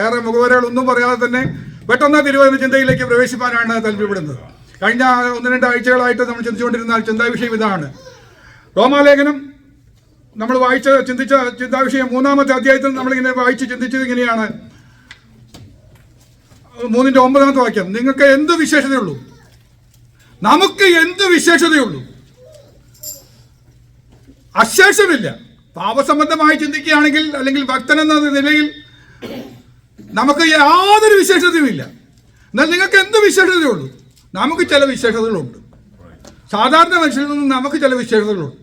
ഏറെ മുഖവരകളൊന്നും പറയാതെ തന്നെ പെട്ടെന്ന് തിരുവചന ചിന്തയിലേക്ക് പ്രവേശിപ്പാനാണ് താല്പര്യപ്പെടുന്നത്. കഴിഞ്ഞ 1-2 ആഴ്ചകളായിട്ട് നമ്മൾ ചിന്തിച്ചുകൊണ്ടിരുന്ന ചിന്താവിഷയം ഇതാണ്. റോമാലേഖനം നമ്മൾ ചിന്തിച്ച ചിന്താവിഷയം 3-ാമത്തെ അധ്യായത്തിൽ നമ്മളിങ്ങനെ വായിച്ച് ചിന്തിച്ചത് ഇങ്ങനെയാണ്. 3-ന്റെ 9-ാമത്തെ വാക്യം, നിങ്ങൾക്ക് എന്ത് വിശേഷതയുള്ളൂ? നമുക്ക് എന്ത് വിശേഷതയുള്ളൂ? അശേഷമില്ല. പാപസംബന്ധമായി ചിന്തിക്കുകയാണെങ്കിൽ, അല്ലെങ്കിൽ ഭക്തൻ എന്ന നിലയിൽ നമുക്ക് യാതൊരു വിശേഷതയുമില്ല. എന്നാൽ നിങ്ങൾക്ക് എന്ത് വിശേഷതയുള്ളൂ? നമുക്ക് ചില വിശേഷതകളുണ്ട്. സാധാരണ മനുഷ്യരിൽ നിന്നും നമുക്ക് ചില വിശേഷതകളുണ്ട്.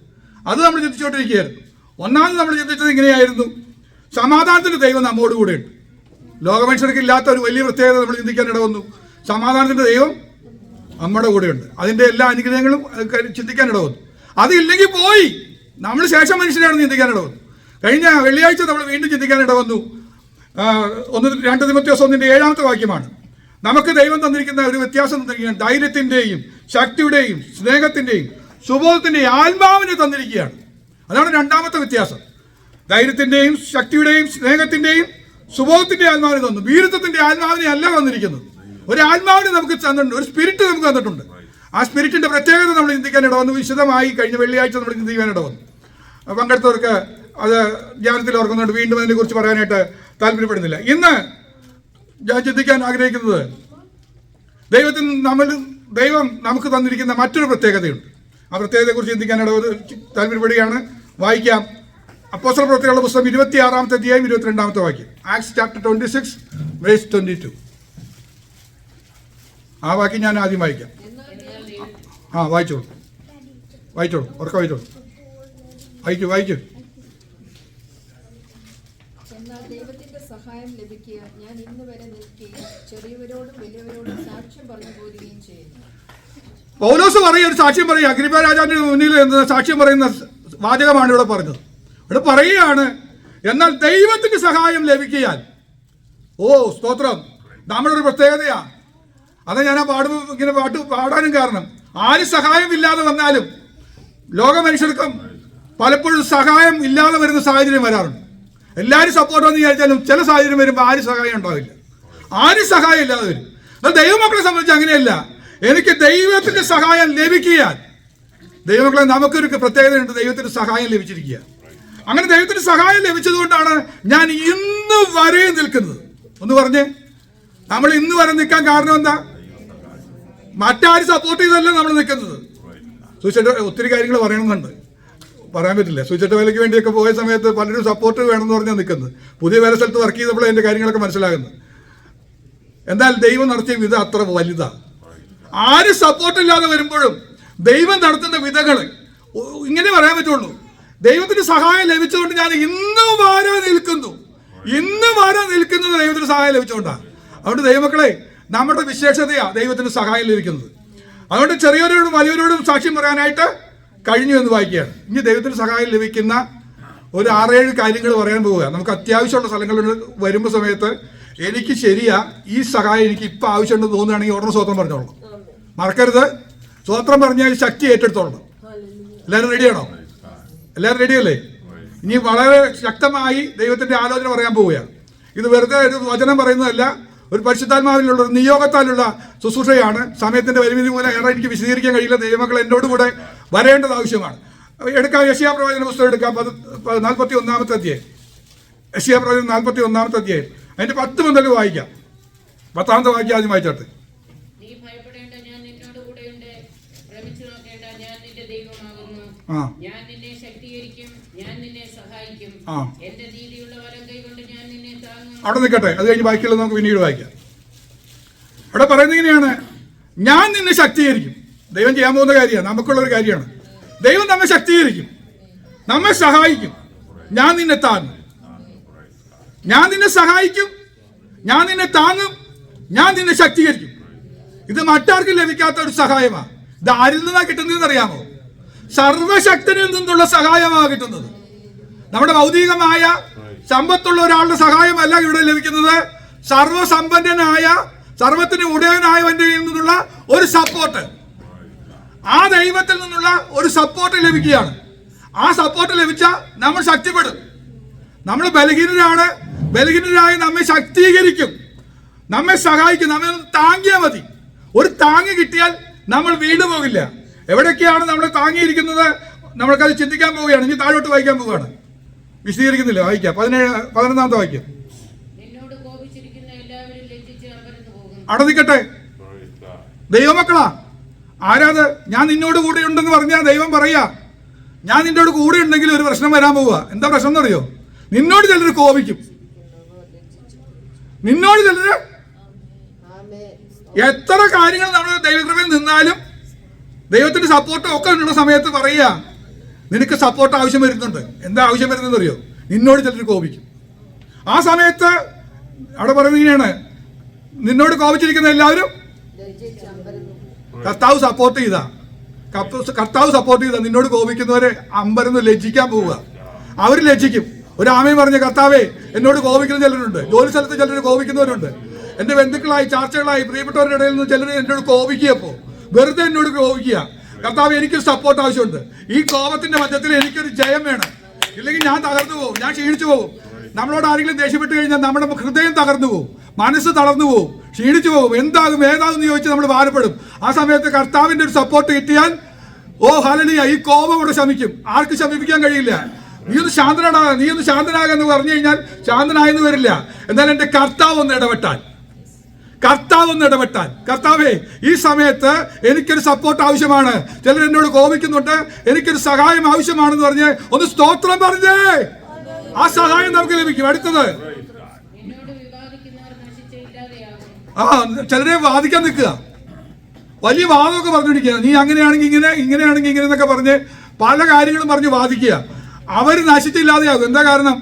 അത് നമ്മൾ ചിന്തിച്ചുകൊണ്ടിരിക്കുകയായിരുന്നു. ഒന്നാമത് നമ്മൾ ചിന്തിച്ചത് ഇങ്ങനെയായിരുന്നു, സമാധാനത്തിൻ്റെ ദൈവം നമ്മോട് കൂടെയുണ്ട്. ലോകമനുഷ്യർക്ക് ഇല്ലാത്ത ഒരു വലിയ പ്രത്യേകത നമ്മൾ ചിന്തിക്കാൻ ഇടവന്നു. സമാധാനത്തിൻ്റെ ദൈവം നമ്മുടെ കൂടെയുണ്ട്. അതിൻ്റെ എല്ലാ അനുഗ്രഹങ്ങളും ചിന്തിക്കാൻ ഇടവന്നു. അതില്ലെങ്കിൽ പോയി നമ്മൾ ശേഷം മനുഷ്യരാണെന്ന് ചിന്തിക്കാൻ ഇടവന്നു. കഴിഞ്ഞ വെള്ളിയാഴ്ച നമ്മൾ വീണ്ടും ചിന്തിക്കാൻ ഇടവന്നു. 2 തിമോഥെയോസ് 1-ന്റെ 7-ാമത്തെ വാക്യമാണ്. നമുക്ക് ദൈവം തന്നിരിക്കുന്ന ഒരു വ്യത്യാസം തന്നിരിക്കുകയാണ്. ധൈര്യത്തിൻ്റെയും ശക്തിയുടെയും സ്നേഹത്തിൻ്റെയും സുബോധത്തിൻ്റെയും ആത്മാവിനെ തന്നിരിക്കുകയാണ്. അതാണ് 2-ാമത്തെ വ്യത്യാസം. ധൈര്യത്തിൻ്റെയും ശക്തിയുടെയും സ്നേഹത്തിൻ്റെയും സുബോധത്തിൻ്റെയും ആത്മാവിനെ തന്നു. വീരത്വത്തിൻ്റെ ആത്മാവിനെ അല്ല തന്നിരിക്കുന്നത്. ഒരു ആത്മാവിനെ നമുക്ക് തന്നിട്ടുണ്ട്, ഒരു സ്പിരിറ്റ് നമുക്ക് തന്നിട്ടുണ്ട്. ആ സ്പിരിറ്റിൻ്റെ പ്രത്യേകത നമ്മൾ ചിന്തിക്കാൻ ഇടവന്നു. വിശദമായി കഴിഞ്ഞ വെള്ളിയാഴ്ച നമ്മൾ ചിന്തിക്കാൻ ഇടവന്നു. പങ്കെടുത്തവർക്ക് അത് ധ്യാനത്തിൽ ഓർക്കുന്നുണ്ട്. വീണ്ടും അതിനെക്കുറിച്ച് പറയാനായിട്ട് താല്പര്യപ്പെടുന്നില്ല. ഇന്ന് ഞാൻ ചിന്തിക്കാൻ ആഗ്രഹിക്കുന്നത്, ദൈവം നമുക്ക് തന്നിരിക്കുന്ന മറ്റൊരു പ്രത്യേകതയുണ്ട്. ആ പ്രത്യേകതയെക്കുറിച്ച് ചിന്തിക്കാൻ താല്പര്യപ്പെടുകയാണ്. വായിക്കാം. അപ്പോസ്തല പ്രവൃത്തികളുടെ പുസ്തകം 26-ാമത്തെ അധ്യായം 22-ാമത്തെ വാക്യം. Acts chapter 26 verse 22. ആ വാക്യം ഞാൻ ആദ്യം വായിക്കാം. വായിച്ചോളൂ. ഉറക്കം വായിച്ചോളൂ. വായിക്കൂ. എന്നാൽ ദൈവത്തിന്റെ സഹായം ലഭിക്കുക ഞാൻ ഇന്ന് വരെ നിൽക്കുകയും ചെറിയവരോടും വലിയവരോടും സാക്ഷ്യം പറഞ്ഞു പോരുകയും ചെയ്യുന്നു. പൗലോസ് ഒരു സാക്ഷ്യം പറയും. അഗ്രിപ്പ രാജാവിന്റെ മുന്നിൽ സാക്ഷ്യം പറയുന്ന വാചകമാണ് ഇവിടെ പറഞ്ഞത്. ഇവിടെ പറയുകയാണ്, എന്നാൽ ദൈവത്തിന്റെ സഹായം ലഭിക്കാൻ. സ്തോത്രം. നമ്മുടെ ഒരു പ്രത്യേകതയാണ്. അത് ഞാൻ ഇങ്ങനെ പാടാനും കാരണം, ആര് സഹായം ഇല്ലാതെ വന്നാലും ലോക മനുഷ്യർക്കും പലപ്പോഴും സഹായം ഇല്ലാതെ വരുന്ന സാഹചര്യം വരാറുണ്ട്. എല്ലാവരും സപ്പോർട്ടെന്ന് വിചാരിച്ചാലും ചില സാഹചര്യം വരുമ്പോൾ ആരും സഹായം ഉണ്ടാവില്ല. ആരും സഹായം ഇല്ലാതെ വരും. എന്നാൽ ദൈവമക്കളെ സംബന്ധിച്ച് അങ്ങനെയല്ല. എനിക്ക് ദൈവത്തിന്റെ സഹായം ലഭിക്കാൻ. ദൈവമക്കളെ, നമുക്കൊരു പ്രത്യേകതയുണ്ട്. ദൈവത്തിന്റെ സഹായം ലഭിച്ചിരിക്കുക. അങ്ങനെ ദൈവത്തിന്റെ സഹായം ലഭിച്ചതുകൊണ്ടാണ് ഞാൻ ഇന്ന് വരെ നിൽക്കുന്നത്. ഒന്ന് പറഞ്ഞേ, നമ്മൾ ഇന്ന് വരെ നിൽക്കാൻ കാരണം എന്താ? മറ്റാരും സപ്പോർട്ട് ചെയ്തല്ല നമ്മൾ നിൽക്കുന്നത്. സൂചിച്ചിട്ട് ഒത്തിരി കാര്യങ്ങൾ പറയണമെന്നുണ്ട്, പറയാൻ പറ്റില്ല. സൂചിച്ചിട്ട് വേലയ്ക്ക് വേണ്ടിയൊക്കെ പോയ സമയത്ത് പലരും സപ്പോർട്ട് വേണമെന്ന് പറഞ്ഞാൽ നിൽക്കുന്നത്. പുതിയ വേല സ്ഥലത്ത് വർക്ക് ചെയ്തപ്പോൾ എൻ്റെ കാര്യങ്ങളൊക്കെ മനസ്സിലാകുന്നത്. എന്നാൽ ദൈവം നടത്തിയ വിധം അത്ര വലുതാണ്. ആരും സപ്പോർട്ടില്ലാതെ വരുമ്പോഴും ദൈവം നടത്തുന്ന വിധങ്ങൾ ഇങ്ങനെ പറയാൻ പറ്റുള്ളൂ. ദൈവത്തിന് സഹായം ലഭിച്ചുകൊണ്ട് ഞാൻ ഇന്ന് വരെ നിൽക്കുന്നത് ദൈവത്തിന് സഹായം ലഭിച്ചുകൊണ്ടാണ്. അതുകൊണ്ട് ദൈവമക്കളെ, നമ്മുടെ വിശേഷതയാണ് ദൈവത്തിന് സഹായം ലഭിക്കുന്നത്. അതുകൊണ്ട് ചെറിയവരോടും വലിയവരോടും സാക്ഷ്യം പറയാനായിട്ട് കഴിഞ്ഞു എന്ന് വായിക്കുകയാണ്. ഇനി ദൈവത്തിന് സഹായം ലഭിക്കുന്ന ഒരു 6-7 കാര്യങ്ങൾ പറയാൻ പോവുക. നമുക്ക് അത്യാവശ്യമുള്ള സ്ഥലങ്ങളിൽ വരുമ്പോൾ സമയത്ത് എനിക്ക് ശരിയാ ഈ സഹായം എനിക്ക് ഇപ്പം ആവശ്യമുണ്ടെന്ന് തോന്നുകയാണെങ്കിൽ ഉടനെ സ്വത്രം പറഞ്ഞോളൂ. മറക്കരുത്. സ്വത്രം പറഞ്ഞാൽ ശക്തി ഏറ്റെടുത്തോളണം. എല്ലാവരും റെഡിയാണോ? എല്ലാവരും റെഡിയല്ലേ? ഇനി വളരെ ശക്തമായി ദൈവത്തിന്റെ ആലോചന പറയാൻ പോവുകയാണ്. ഇത് വെറുതെ ഒരു വചനം പറയുന്നതല്ല, ഒരു പരിശുദ്ധാത്മാവിലുള്ള ഒരു നിയോഗത്താലുള്ള ശുശ്രൂഷയാണ്. സമയത്തിന്റെ പരിമിതി മൂലം ഏറെ എനിക്ക് വിശദീകരിക്കാൻ കഴിയില്ല. ദൈവമക്കൾ എന്നോട് കൂടെ വരേണ്ടത് ആവശ്യമാണ്. എടുക്കാം. യെശയ്യാ പ്രവചന പുസ്തകം എടുക്കാം. 41-ാമത്തെ അധ്യായം. യെശയ്യാ പ്രവചനം 41-ാമത്തെ അധ്യായം. അതിന്റെ 10 മുതൽ വായിക്കാം. 10-ാമത്തെ വാക്യം ആദ്യം വായിച്ചാട്ടെ. അവിടെ നിൽക്കട്ടെ. അത് കഴിഞ്ഞ് ബാക്കിയുള്ളത് നമുക്ക് പിന്നീട് വായിക്കാം. അവിടെ പറയുന്നത് ഇങ്ങനെയാണ്, ഞാൻ നിന്നെ ശക്തീകരിക്കും. ദൈവം ചെയ്യാൻ പോകുന്ന കാര്യമാണ്, നമുക്കുള്ളൊരു കാര്യമാണ്. ദൈവം നമ്മെ ശക്തീകരിക്കും, നമ്മെ സഹായിക്കും. ഞാൻ നിന്നെ താങ്ങും, ഞാൻ നിന്നെ സഹായിക്കും, ഞാൻ നിന്നെ താങ്ങും, ഞാൻ നിന്നെ ശക്തീകരിക്കും. ഇത് മറ്റാർക്കും ലഭിക്കാത്ത ഒരു സഹായമാണ്. ഇത് ആരിൽ നിന്നാണ് കിട്ടുന്നതെന്ന് അറിയാമോ? സർവശക്തനിൽ നിന്നുള്ള സഹായമാണ് കിട്ടുന്നത്. നമ്മുടെ ഭൗതികമായ സമ്പത്തുള്ള ഒരാളുടെ സഹായമല്ല ഇവിടെ ലഭിക്കുന്നത്. സർവസമ്പന്നനായ സർവത്തിന് ഉടയവനായവന്റെ നിന്നുള്ള ഒരു സപ്പോർട്ട്, ആ ദൈവത്തിൽ നിന്നുള്ള ഒരു സപ്പോർട്ട് ലഭിക്കുകയാണ്. ആ സപ്പോർട്ട് ലഭിച്ചാൽ നമ്മൾ ശക്തിപ്പെടും. നമ്മൾ ബലഹീനരാണ്, ബലഹീനരായ നമ്മെ ശക്തീകരിക്കും, നമ്മെ സഹായിക്കും. നമ്മെ ഒന്ന് താങ്ങിയാൽ മതി. ഒരു താങ്ങ് കിട്ടിയാൽ നമ്മൾ വീണു പോകില്ല. എവിടെയൊക്കെയാണ് നമ്മൾ താങ്ങിയിരിക്കുന്നത് നമ്മൾക്കത് ചിന്തിക്കാൻ പോവുകയാണ്. ഇനി താഴോട്ട് വായിക്കാൻ പോവുകയാണ്, വിശദീകരിക്കുന്നില്ല. വായിക്കാം. 11-ാമത്തെ വാക്യം. അവിടെ നിൽക്കട്ടെ. ദൈവമക്കളാ, ആരാത്? ഞാൻ നിന്നോട് കൂടെ ഉണ്ടെന്ന് പറഞ്ഞാൽ ദൈവം പറയാ, ഞാൻ നിന്നോട് കൂടെ ഉണ്ടെങ്കിൽ ഒരു പ്രശ്നം വരാൻ പോവുക. എന്താ പ്രശ്നം എന്നറിയോ? നിന്നോട് ചിലർ കോപിക്കും. നിന്നോട് ചിലര് എത്ര കാര്യങ്ങൾ നമ്മൾ ദൈവകൃപയിൽ നിന്നാലും ദൈവത്തിന്റെ സപ്പോർട്ട് ഒക്കെ ഉള്ള സമയത്ത് പറയുക, നിനക്ക് സപ്പോർട്ട് ആവശ്യം വരുന്നുണ്ട്. എന്താ ആവശ്യം വരുന്നതെന്ന് അറിയോ? നിന്നോട് ചിലർ കോപിക്കും. ആ സമയത്ത് അവിടെ പറയുന്നത് ഇങ്ങനെയാണ്, നിന്നോട് കോപിച്ചിരിക്കുന്ന എല്ലാവരും കർത്താവ് സപ്പോർട്ട് ചെയ്താ നിന്നോട് കോപിക്കുന്നവരെ അമ്പരന്ന് ലജ്ജിക്കാൻ പോവുക. അവർ ലജ്ജിക്കും. ഒരു ആമയും പറഞ്ഞ, കർത്താവേ, എന്നോട് കോപിക്കുന്ന ചിലരുണ്ട്, ജോലി സ്ഥലത്ത് ചിലർ കോപിക്കുന്നവരുണ്ട്, എന്റെ ബന്ധുക്കളായി ചർച്ചകളായി പ്രിയപ്പെട്ടവരുടെ ഇടയിൽ നിന്ന് ചിലർ എന്നോട് കോപിക്കുകയപ്പോ വെറുതെ എന്നോട് കോപിക്കുക. കർത്താവ്, എനിക്കൊരു സപ്പോർട്ട് ആവശ്യമുണ്ട്. ഈ കോപത്തിന്റെ മധ്യത്തിൽ എനിക്കൊരു ജയം വേണം, ഇല്ലെങ്കിൽ ഞാൻ തകർന്നു പോകും, ഞാൻ ക്ഷീണിച്ചു പോകും. നമ്മളോട് ആരെങ്കിലും ദേഷ്യപ്പെട്ട് കഴിഞ്ഞാൽ നമ്മുടെ ഹൃദയം തകർന്നു പോകും, മനസ്സ് തളർന്നു പോകും, ക്ഷീണിച്ചു പോകും. എന്താകും ഏതാകും എന്ന് ചോദിച്ചാൽ നമ്മൾ ഭാരപ്പെടും. ആ സമയത്ത് കർത്താവിന്റെ ഒരു സപ്പോർട്ട് കിട്ടിയാൽ, ഓ ഹല്ലേലൂയ, ഈ കോപം ഇവിടെ ശമിക്കും. ആർക്ക് ശമിപ്പിക്കാൻ കഴിയില്ല. നീ ഒന്ന് ശാന്തനാകാന്ന് പറഞ്ഞു കഴിഞ്ഞാൽ ശാന്തനായെന്ന് വരില്ല. എന്നാൽ എന്റെ കർത്താവ് ഒന്ന് ഇടപെട്ടാൽ, കർത്താവേ, ഈ സമയത്ത് എനിക്കൊരു സപ്പോർട്ട് ആവശ്യമാണ്, ചിലർ എന്നോട് കോപിക്കുന്നുണ്ട്, എനിക്കൊരു സഹായം ആവശ്യമാണെന്ന് പറഞ്ഞ് ഒന്ന് സ്തോത്രം പറഞ്ഞേ, ആ സഹായം നമുക്ക് ലഭിക്കും. അടുത്തത്, ചിലരെ വാദിക്കാൻ നിൽക്കുക, വലിയ വാദമൊക്കെ പറഞ്ഞിരിക്കുക. നീ അങ്ങനെയാണെങ്കിൽ ഇങ്ങനെയാണെങ്കിൽ ഇങ്ങനെ എന്നൊക്കെ പറഞ്ഞ് പല കാര്യങ്ങളും പറഞ്ഞ് വാദിക്കുക. അവർ നശിച്ചില്ലാതെയാകും. എന്താ കാരണം?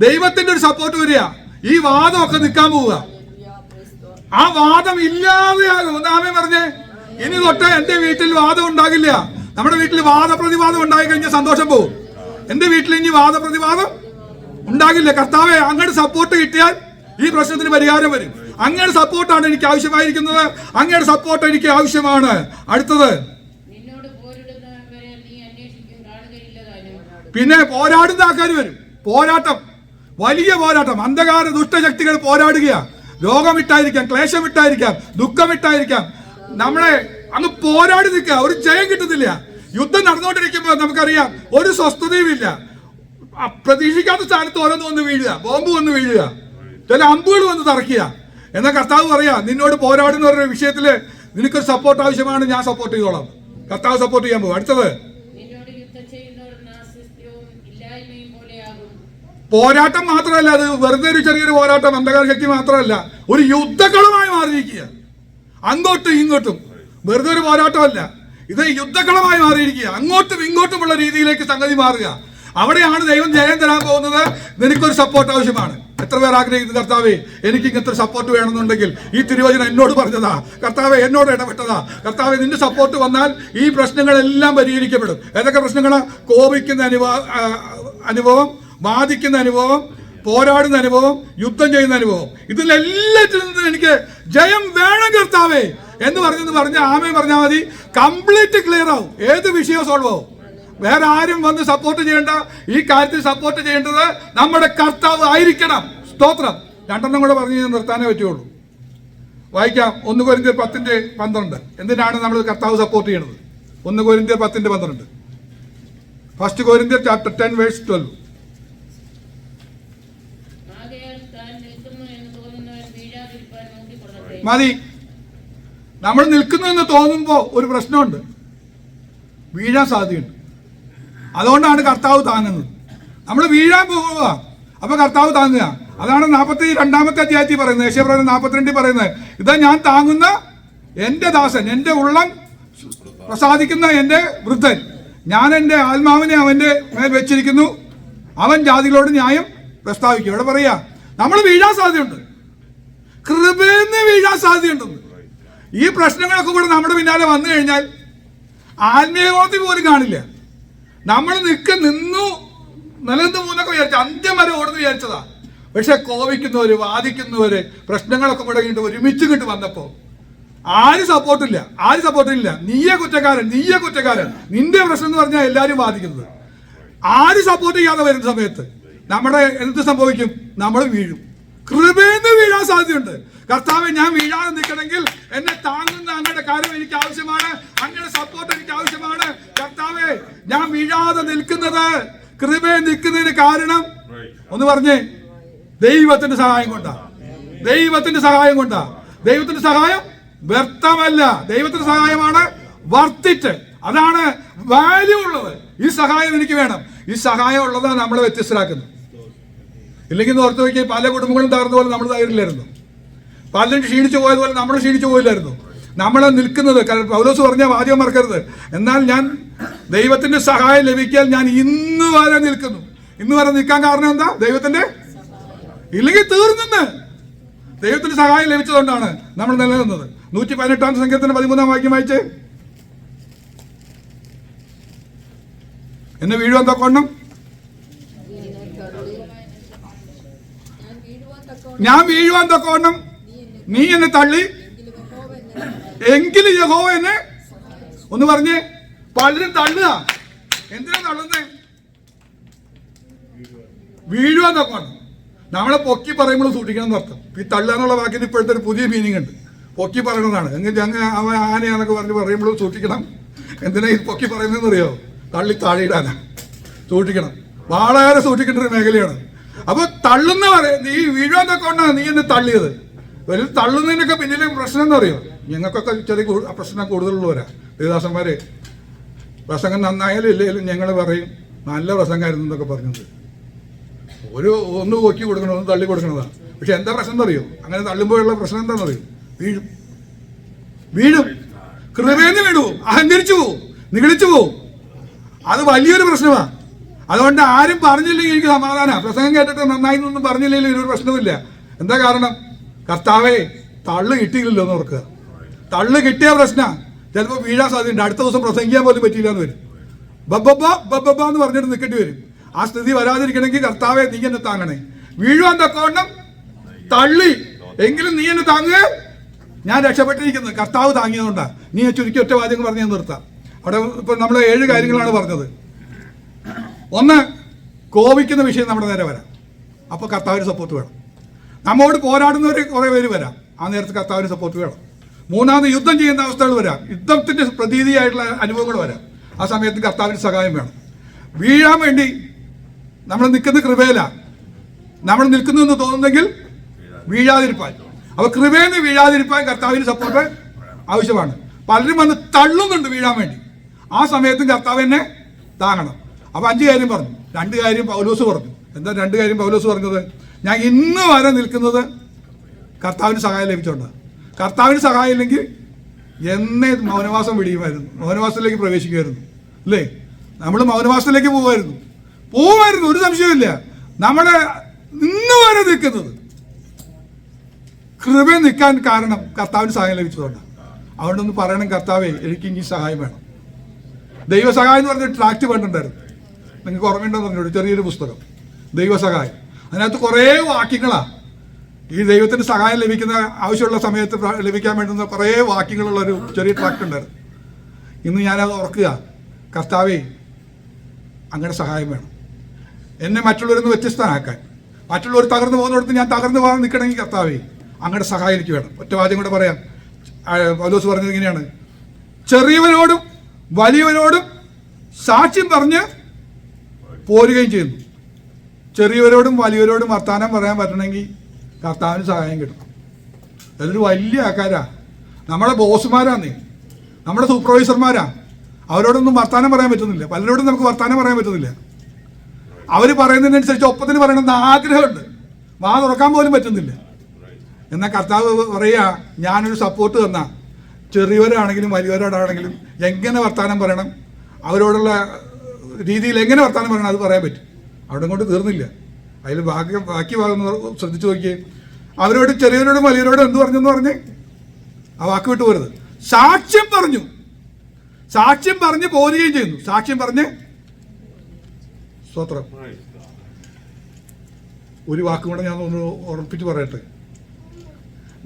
ദൈവത്തിന്റെ ഒരു സപ്പോർട്ട് വരിക, ഈ വാദമൊക്കെ നിൽക്കാൻ പോവുക. ആ വാദം ഇല്ലാതെയാകും. ഒന്നാമേ പറഞ്ഞേ, ഇനി തൊട്ട് എന്റെ വീട്ടിൽ വാദം ഉണ്ടാകില്ല. നമ്മുടെ വീട്ടിൽ വാദപ്രതിവാദം ഉണ്ടായി കഴിഞ്ഞാൽ സന്തോഷം പോകും. എന്റെ വീട്ടിൽ ഇനി വാദപ്രതിവാദം ഉണ്ടാകില്ല. കർത്താവെ, അങ്ങയുടെ സപ്പോർട്ട് കിട്ടിയാൽ ഈ പ്രശ്നത്തിന് പരിഹാരം വരും. അങ്ങയുടെ സപ്പോർട്ടാണ് എനിക്ക് ആവശ്യമായിരിക്കുന്നത്, അങ്ങയുടെ സപ്പോർട്ട് എനിക്ക് ആവശ്യമാണ്. അടുത്തത്, പിന്നെ പോരാടുന്ന ആൾക്കാർ വരും. പോരാട്ടം, വലിയ പോരാട്ടം. അന്ധകാര ദുഷ്ടശക്തികൾ പോരാടുക. രോഗമിട്ടായിരിക്കാം, ക്ലേശമിട്ടായിരിക്കാം, ദുഃഖമിട്ടായിരിക്കാം, നമ്മളെ അങ്ങ് പോരാടി നിൽക്കുക. ഒരു ജയം കിട്ടുന്നില്ല. യുദ്ധം നടന്നുകൊണ്ടിരിക്കുമ്പോൾ നമുക്കറിയാം ഒരു സ്വസ്ഥതയും ഇല്ല. പ്രതീക്ഷിക്കാത്ത സ്ഥാനത്ത് ഓരോന്ന് വന്ന് വീഴുക, ബോംബ് വന്ന് വീഴുക, ചില അമ്പുകൾ വന്ന് തറക്കുക. എന്നാൽ കർത്താവ് പറയാ, നിന്നോട് പോരാടുന്ന ഒരു വിഷയത്തില് നിനക്കൊരു സപ്പോർട്ട് ആവശ്യമാണ്, ഞാൻ സപ്പോർട്ട് ചെയ്തോളാം. കർത്താവ് സപ്പോർട്ട് ചെയ്യാൻ പോകും. അടുത്തത്, പോരാട്ടം മാത്രമല്ല, അത് വെറുതെ ഒരു ചെറിയൊരു പോരാട്ടം, അന്ധകാര ശക്തി മാത്രമല്ല, ഒരു യുദ്ധക്കളമായി മാറിയിരിക്കുക. അങ്ങോട്ടും ഇങ്ങോട്ടും, വെറുതെ ഒരു പോരാട്ടമല്ല, ഇത് യുദ്ധക്കളമായി മാറിയിരിക്കുക. അങ്ങോട്ടും ഇങ്ങോട്ടുമുള്ള രീതിയിലേക്ക് സംഗതി മാറുക. അവിടെയാണ് ദൈവം ജയം തരാൻ പോകുന്നത്. നിനക്കൊരു സപ്പോർട്ട് ആവശ്യമാണ്. എത്ര പേർ ആഗ്രഹിക്കുന്നു, കർത്താവേ, എനിക്ക് ഇങ്ങനത്തെ സപ്പോർട്ട് വേണമെന്നുണ്ടെങ്കിൽ ഈ തിരുവചനം എന്നോട് പറഞ്ഞതാ, കർത്താവെ എന്നോട് ഇടപെട്ടതാ. കർത്താവെ, നിന്റെ സപ്പോർട്ട് വന്നാൽ ഈ പ്രശ്നങ്ങളെല്ലാം പരിഹരിക്കപ്പെടും. ഏതൊക്കെ പ്രശ്നങ്ങളാ? കോപിക്കുന്ന അനുഭവം, ബാധിക്കുന്ന അനുഭവം, പോരാടുന്ന അനുഭവം, യുദ്ധം ചെയ്യുന്ന അനുഭവം. ഇതിലെല്ലാറ്റിൽ നിന്നും എനിക്ക് ജയം വേണം കർത്താവേ എന്ന് പറഞ്ഞ ആമേ പറഞ്ഞാൽ മതി. കംപ്ലീറ്റ് ക്ലിയർ ആവും. ഏത് വിഷയവും സോൾവ് ആവും. വേറെ ആരും വന്ന് സപ്പോർട്ട് ചെയ്യേണ്ട. ഈ കാര്യത്തിൽ സപ്പോർട്ട് ചെയ്യേണ്ടത് നമ്മുടെ കർത്താവ് ആയിരിക്കണം. സ്തോത്രം. രണ്ടെണ്ണം കൂടെ പറഞ്ഞ് നിർത്താനേ പറ്റുള്ളൂ. വായിക്കാം. 1 കൊരിന്ത്യർ 10:12. എന്തിനാണ് നമ്മൾ കർത്താവ് സപ്പോർട്ട് ചെയ്യണത്? 1 കൊരിന്ത്യർ 10:12. 1 കൊരിന്ത്യർ ചാപ്റ്റർ 10 വേഴ്സ് 12. മതി. നമ്മൾ നിൽക്കുന്നു എന്ന് തോന്നുമ്പോ ഒരു പ്രശ്നമുണ്ട്, വീഴാൻ സാധ്യതയുണ്ട്. അതുകൊണ്ടാണ് കർത്താവ് താങ്ങുന്നത്. നമ്മൾ വീഴാൻ പോവുക, അപ്പൊ കർത്താവ് താങ്ങുക. അതാണ് 42-ാമത്തെ അധ്യായത്തിൽ പറയുന്നത്, യെശയ്യാ 42 പറയുന്നത്, ഇതാ ഞാൻ താങ്ങുന്ന എന്റെ ദാസൻ, എന്റെ ഉള്ളം പ്രസാദിക്കുന്ന എന്റെ വൃദ്ധൻ, ഞാൻ എന്റെ ആത്മാവിനെ അവന്റെ മേൽ വെച്ചിരിക്കുന്നു, അവൻ ജാതികളോട് ന്യായം പ്രസ്താവിക്കും. ഇവിടെ പറയാ നമ്മൾ വീഴാൻ സാധ്യതയുണ്ട്, കൃപയെന്ന് വീഴാൻ സാധ്യതയുണ്ടെന്ന്. ഈ പ്രശ്നങ്ങളൊക്കെ കൂടെ നമ്മുടെ പിന്നാലെ വന്നു കഴിഞ്ഞാൽ ആത്മീയഗോളത്തിൽ പോലും കാണില്ല. നമ്മൾ നിലനിന്ന് പോകുന്നൊക്കെ വിചാരിച്ചു, അന്ത്യം വരെ ഓടുന്ന് വിചാരിച്ചതാ. പക്ഷെ കോപിക്കുന്നവര്, വാദിക്കുന്നവര്, പ്രശ്നങ്ങളൊക്കെ കൂടെ കഴിഞ്ഞിട്ട് ഒരുമിച്ച് കിട്ട് വന്നപ്പോ ആരും സപ്പോർട്ടില്ല. നീയേ കുറ്റക്കാരൻ. നിന്റെ പ്രശ്നം എന്ന് പറഞ്ഞാൽ എല്ലാരും വാദിക്കുന്നത്. ആരും സപ്പോർട്ട് ചെയ്യാതെ വരുന്ന സമയത്ത് നമ്മുടെ എന്ത് സംഭവിക്കും? നമ്മൾ വീഴും. കൃപേന്ന് വീഴാൻ സാധ്യതയുണ്ട്. കർത്താവെ, ഞാൻ വീഴാതെ നിൽക്കണമെങ്കിൽ എന്നെ താങ്ങുന്ന അങ്ങയുടെ കാര്യം എനിക്ക് ആവശ്യമാണ്, അങ്ങയുടെ സപ്പോർട്ട് എനിക്ക് ആവശ്യമാണ്. കർത്താവെ, ഞാൻ വീഴാതെ നിൽക്കുന്നത് കൃപയെ നിൽക്കുന്നതിന് കാരണം ഒന്ന് പറഞ്ഞേ, ദൈവത്തിന്റെ സഹായം കൊണ്ടാ. ദൈവത്തിന്റെ സഹായം കൊണ്ടാ. ദൈവത്തിന്റെ സഹായം വ്യർത്ഥമല്ല. ദൈവത്തിന്റെ സഹായമാണ് വർത്തിറ്റ്. അതാണ് വാല്യൂ ഉള്ളത്. ഈ സഹായം എനിക്ക് വേണം. ഈ സഹായം ഉള്ളതാണ് നമ്മളെ വ്യത്യസ്തരാക്കുന്നത്. ഇല്ലെങ്കിൽ ഓർത്ത് നോക്കിയാൽ പല കുടുംബങ്ങളും തകർന്ന പോലെ നമ്മൾ തകരില്ലായിരുന്നു. പലരും ക്ഷീണിച്ചു പോയതുപോലെ നമ്മൾ ക്ഷീണിച്ചു പോയില്ലായിരുന്നു. നമ്മൾ നിൽക്കുന്നത്, പൗലോസ് പറഞ്ഞ വാചകം മറക്കരുത്, എന്നാൽ ഞാൻ ദൈവത്തിന്റെ സഹായം ലഭിക്കാൻ ഞാൻ ഇന്ന് വരെ നിൽക്കുന്നു. ഇന്ന് വരെ നിൽക്കാൻ കാരണം എന്താ? ദൈവത്തിന്റെ, ഇല്ലെങ്കിൽ തീർന്നെന്ന്. ദൈവത്തിന്റെ സഹായം ലഭിച്ചതുകൊണ്ടാണ് നമ്മൾ നിലനിന്നത്. 118-ാം സങ്കീർത്തനം 13-ാം വാക്യം വായിച്ചേ. എന്നെ വീഴുവാൻ തക്കവണ്ണം ഞാൻ വീഴുവാൻ തക്കവണ്ണം നീ എന്നെ തള്ളി, എങ്കിലും യഹോവ എന്നെ ഒന്ന് പറഞ്ഞേ. പലരും തള്ളുക. എന്തിനാ തള്ളുന്നേ? വീഴുവാൻ തക്കവണ്ണം. നമ്മളെ പൊക്കി പറയുമ്പോൾ സൂക്ഷിക്കണം എന്നർത്ഥം. ഈ തള്ളുക എന്നുള്ള വാക്കിന് ഇപ്പോഴത്തെ ഒരു പുതിയ മീനിങ് ഉണ്ട്. പൊക്കി പറയുന്നതാണ്. എങ്കിൽ അവൻ ആനയാന്നൊക്കെ പറഞ്ഞ് പറയുമ്പോൾ സൂക്ഷിക്കണം. എന്തിനാ ഈ പൊക്കി പറയുന്നതെന്ന് അറിയോ? തള്ളി താഴെയിടാനാ. സൂക്ഷിക്കണം. വളരെ സൂക്ഷിക്കേണ്ട ഒരു മേഖലയാണ്. അപ്പൊ തള്ളുന്ന നീ വീഴാൻ തക്കവണ്ണാണ് നീ എന്നെ തള്ളിയത്. ഒരു തള്ളുന്നതിനൊക്കെ പിന്നിലെ പ്രശ്നം എന്ന് അറിയോ? ഞങ്ങൾക്കൊക്കെ ചെറിയ പ്രശ്നം കൂടുതലുള്ളവരാ. ദേവദാസന്മാരെ പ്രസംഗം നന്നായാലും ഇല്ലെങ്കിലും ഞങ്ങൾ പറയും നല്ല പ്രസംഗമായിരുന്നു എന്നൊക്കെ പറഞ്ഞത്. ഒന്ന് പൊക്കി കൊടുക്കണം, ഒന്ന് തള്ളി കൊടുക്കണതാണ്. പക്ഷെ എന്താ പ്രശ്നം എന്നറിയോ? അങ്ങനെ തള്ളുമ്പോഴുള്ള പ്രശ്നം എന്താണെന്നറിയോ? വീഴും. വീഴും. കൃപേന്ന് വീഴുവും. അഹങ്കരിച്ചു പോവും. നിഗളിച്ചു പോവും. അത് വലിയൊരു പ്രശ്നമാണ്. അതുകൊണ്ട് ആരും പറഞ്ഞില്ലെങ്കിൽ എനിക്ക് സമാധാനമാണ്. പ്രസംഗം കേട്ടിട്ട് നന്നായി എന്നൊന്നും പറഞ്ഞില്ലെങ്കിൽ ഒരു പ്രശ്നവുമില്ല. എന്താ കാരണം? കർത്താവേ, തള്ളു കിട്ടിയില്ലല്ലോ എന്ന് ഓർക്കുക. തള്ളു കിട്ടിയ പ്രശ്നമാണ്. ചിലപ്പോൾ വീഴാൻ സാധ്യതയുണ്ട്. അടുത്ത ദിവസം പ്രസംഗിക്കാൻ പോലും പറ്റിയില്ല എന്ന് വരും. ബബ്ബ എന്ന് പറഞ്ഞിട്ട് നിൽക്കേണ്ടി വരും. ആ സ്ഥിതി വരാതിരിക്കണമെങ്കിൽ കർത്താവെ നീ എന്നെ താങ്ങണേ. വീഴുവാൻ തക്കവണ്ണം തള്ളി, എങ്കിലും നീ എന്നെ താങ്ങുക. ഞാൻ രക്ഷപ്പെട്ടിരിക്കുന്നത് കർത്താവ് താങ്ങിയതുകൊണ്ടാണ്. നീ ചുരുക്കി ഒറ്റ വാചകം പറഞ്ഞ് ഞാൻ നിർത്താം. അവിടെ ഇപ്പൊ നമ്മൾ 7 കാര്യങ്ങളാണ് പറഞ്ഞത്. ഒന്ന്, കോപിക്കുന്ന വിഷയം നമ്മുടെ നേരെ വരാം. അപ്പോൾ കർത്താവിന് സപ്പോർട്ട് വേണം. നമ്മോട് പോരാടുന്നവർ കുറേ പേര് വരാം. ആ നേരത്ത് കർത്താവിന് സപ്പോർട്ട് വേണം. മൂന്നാമത്, യുദ്ധം ചെയ്യുന്ന അവസ്ഥകൾ വരാം. യുദ്ധത്തിന്റെ പ്രതീതിയായിട്ടുള്ള അനുഭവങ്ങൾ വരാം. ആ സമയത്ത് കർത്താവിന് സഹായം വേണം. വീഴാൻ വേണ്ടി നമ്മൾ നിൽക്കുന്ന കൃപയില. നമ്മൾ നിൽക്കുന്നു എന്ന് തോന്നുന്നെങ്കിൽ വീഴാതിരിപ്പാൻ. അപ്പൊ കൃപയെന്ന് വീഴാതിരിപ്പാൻ കർത്താവിന് സപ്പോർട്ട് ആവശ്യമാണ്. പലരും വന്ന് തള്ളുന്നുണ്ട് വീഴാൻ വേണ്ടി. ആ സമയത്തും കർത്താവ് എന്നെ താങ്ങണം. അപ്പൊ 5 കാര്യം പറഞ്ഞു. 2 കാര്യം പൗലോസ് പറഞ്ഞു. എന്താ 2 കാര്യം പൗലോസ് പറഞ്ഞത്? ഞാൻ ഇന്ന് വരെ നിൽക്കുന്നത് കർത്താവിന് സഹായം ലഭിച്ചോണ്ടാണ്. കർത്താവിന് സഹായം ഇല്ലെങ്കിൽ എന്നെ മൗനവാസം പിടിക്കുമായിരുന്നു, മൗനവാസത്തിലേക്ക് പ്രവേശിക്കുമായിരുന്നു. അല്ലേ? നമ്മൾ മൗനവാസത്തിലേക്ക് പോകുമായിരുന്നു. ഒരു സംശയമില്ല. നമ്മളെ ഇന്ന് വരെ നിൽക്കുന്നത് കൃപ നിൽക്കാൻ കാരണം കർത്താവിന് സഹായം ലഭിച്ചതുകൊണ്ടാണ്. അതുകൊണ്ടൊന്ന് പറയണം, കർത്താവേ എനിക്ക് ഇനി സഹായം വേണം. ദൈവസഹായം എന്ന് പറഞ്ഞൊരു ട്രാക്ട് വേണ്ടിണ്ടായിരുന്നു. നിങ്ങൾക്ക് ഓർമ്മയുണ്ടെന്ന് പറഞ്ഞോളൂ. ചെറിയൊരു പുസ്തകം, ദൈവസഹായം. അതിനകത്ത് കുറേ വാക്യങ്ങളാണ്. ഈ ദൈവത്തിന് സഹായം ലഭിക്കുന്ന ആവശ്യമുള്ള സമയത്ത് ലഭിക്കാൻ വേണ്ടുന്ന കുറേ വാക്യങ്ങളുള്ളൊരു ചെറിയ ട്രാക്ട് ഉണ്ടായിരുന്നു. ഇന്ന് ഞാനത് ഓർക്കുക. കർത്താവേ, അങ്ങനെ സഹായം വേണം. എന്നെ മറ്റുള്ളവരിൽ നിന്ന് വ്യത്യസ്തനാക്കാൻ, മറ്റുള്ളവർ തകർന്നു പോകുന്നിടത്ത് ഞാൻ തകർന്നു പോകാൻ നിൽക്കണമെങ്കിൽ കർത്താവേ അങ്ങയുടെ സഹായം എനിക്ക് വേണം. ഒറ്റ വാചകം കൂടെ പറയാം. പൗലോസ് പറഞ്ഞത് ഇങ്ങനെയാണ്: ചെറിയവരോടും വലിയവരോടും സാക്ഷ്യം പറഞ്ഞ് പോരുകയും ചെയ്യുന്നു. ചെറിയവരോടും വലിയവരോടും വർത്താനം പറയാൻ പറ്റണമെങ്കിൽ കർത്താവിന് സഹായം കിട്ടണം. അതൊരു വലിയ ആൾക്കാരാ. നമ്മുടെ ബോസുമാരാന്നേ, നമ്മുടെ സൂപ്പർവൈസർമാരാ. അവരോടൊന്നും വർത്താനം പറയാൻ പറ്റുന്നില്ല. പലരോടും നമുക്ക് വർത്താനം പറയാൻ പറ്റുന്നില്ല. അവർ പറയുന്നതിനനുസരിച്ച് ഒപ്പത്തിന് പറയണമെന്ന് ആഗ്രഹമുണ്ട്. വാ തുറക്കാൻ പോലും പറ്റുന്നില്ല. എന്നാൽ കർത്താവ് പറയുക, ഞാനൊരു സപ്പോർട്ട് തന്ന ചെറിയവരാണെങ്കിലും വലിയവരോടാണെങ്കിലും എങ്ങനെ വർത്താനം പറയണം, അവരോടുള്ള രീതിയിൽ എങ്ങനെ വർത്താനം പറയണം, അത് പറയാൻ പറ്റും. അവിടെ കൊണ്ട് തീർന്നില്ല. അതിൽ ബാക്കി ഭാഗം ശ്രദ്ധിച്ചു നോക്കിയേ. അവരോട് ചെറിയവരോടും വലിയവരോടും എന്ത് പറഞ്ഞെന്ന് പറഞ്ഞേ? ആ വാക്ക് വിട്ടു പോരുത്. സാക്ഷ്യം പറഞ്ഞു. സാക്ഷ്യം പറഞ്ഞ് പോരുകയും ചെയ്യുന്നു. സാക്ഷ്യം പറഞ്ഞ് സ്തോത്രം. ഒരു വാക്കും കൂടെ ഞാൻ ഒന്ന് ഉറപ്പിച്ച് പറയട്ടെ.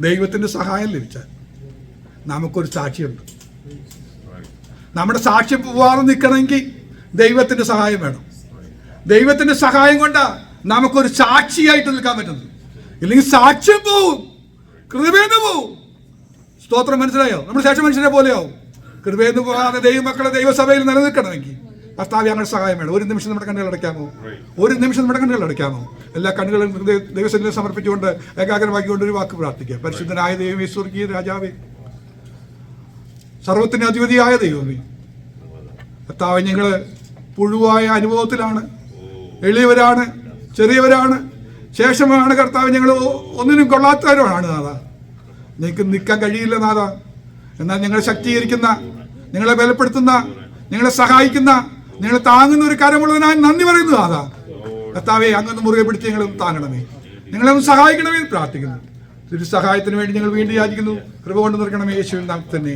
ദൈവത്തിൻ്റെ സഹായം ലഭിച്ചാൽ നമുക്കൊരു സാക്ഷിയുണ്ട്. നമ്മുടെ സാക്ഷ്യം പോവാതെ നിൽക്കണമെങ്കിൽ ദൈവത്തിൻ്റെ സഹായം വേണം. ദൈവത്തിൻ്റെ സഹായം കൊണ്ടാ നമുക്കൊരു സാക്ഷിയായിട്ട് നിൽക്കാൻ പറ്റുന്നത്. ഇല്ലെങ്കിൽ സാക്ഷ്യം പോവും, കൃപയെന്ന് പോവും. സ്തോത്രം, മനസ്സിലായോ? നമ്മൾ ശേഷം മനുഷ്യരെ പോലെയാവും. കൃപയെന്ന് പോകാതെ ദൈവമക്കളെ ദൈവസഭയിൽ നിലനിൽക്കണമെങ്കിൽ കർത്താവേ ഞങ്ങളുടെ സഹായം വേണം. ഒരു നിമിഷം നമ്മുടെ കണ്ണുകൾ അടയ്ക്കാമോ? ഒരു നിമിഷം നമ്മുടെ കണ്ണുകൾ അടയ്ക്കാമോ? എല്ലാ കണ്ണുകളും ദൈവസന്നിധിയിൽ സമർപ്പിച്ചുകൊണ്ട് ഏകാഗ്രമാക്കിക്കൊണ്ട് ഒരു വാക്ക് പ്രാർത്ഥിക്കാം. പരിശുദ്ധനായ ദൈവമേ, സ്വർഗീയ രാജാവേ, സർവത്തിന് അധിപതിയായ ദൈവമേ, കർത്താവേ, ഞങ്ങൾ പുഴുവായ അനുഭവത്തിലാണ്, എളിയവരാണ്, ചെറിയവരാണ്, ശേഷമാണ് കർത്താവ്. ഞങ്ങൾ ഒന്നിനും കൊള്ളാത്തവരാണ് നാഥ. നിങ്ങൾക്ക് നിൽക്കാൻ കഴിയില്ല നാഥ. എന്നാൽ ഞങ്ങളെ ശക്തീകരിക്കുന്ന, നിങ്ങളെ ബലപ്പെടുത്തുന്ന, നിങ്ങളെ സഹായിക്കുന്ന, നിങ്ങളെ താങ്ങുന്ന ഒരു കരമുള്ളതിനാൽ നന്ദി പറയുന്നു നാഥ. കർത്താവെ, അങ്ങൊന്ന് മുറുകെ പിടിച്ച് ഞങ്ങളെ താങ്ങണമേ, നിങ്ങളെ ഒന്ന് സഹായിക്കണമേ എന്ന് പ്രാർത്ഥിക്കുന്നു. ഒരു സഹായത്തിന് വേണ്ടി ഞങ്ങൾ വീണ്ടും യാചിക്കുന്നു. കൃപ കൊണ്ട് നിൽക്കണമേ യേശുവിൻ നാമത്തിൽ തന്നെ.